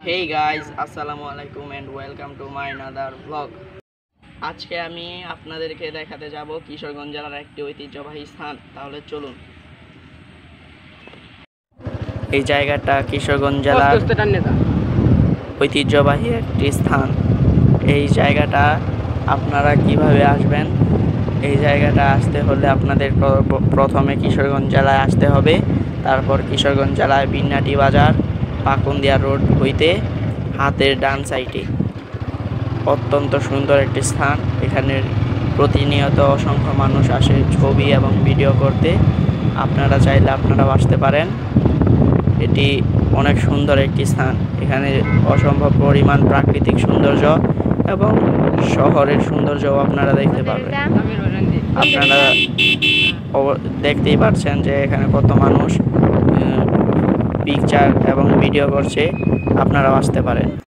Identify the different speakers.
Speaker 1: Hey guys, আসসালামু আলাইকুম and welcome to my another vlog. আজকে আমি আপনাদেরকে দেখাতে যাব কিশোরগঞ্জ জেলার একটি ঐতিহ্যবাহী স্থান। তাহলে চলুন। এই জায়গাটা কিশোরগঞ্জ জেলার ঐতিহ্যবাহী একটি স্থান। এই জায়গাটা আপনারা কিভাবে আসবেন? এই জায়গাটা আসতে হলে আপনাদের প্রথমে কিশোরগঞ্জ জেলায় আসতে হবে। তারপর কিশোরগঞ্জ জেলায় বিন্নাটি বাজার পাকুন্দিয়া রোড হইতে হাতের ডান সাইডে অত্যন্ত সুন্দর একটি স্থান। এখানে প্রতিনিয়ত অসংখ্য মানুষ আসে ছবি এবং ভিডিও করতে। আপনারা চাইলে আপনারাও আসতে পারেন। এটি অনেক সুন্দর একটি স্থান। এখানে অসম্ভব পরিমাণ প্রাকৃতিক সৌন্দর্য এবং শহরের সৌন্দর্যও আপনারা দেখতে পারবেন। আপনারা দেখতেই পাচ্ছেন যে এখানে কত মানুষ পিকচার এবং ভিডিও করছে। আপনারাও আসতে পারেন।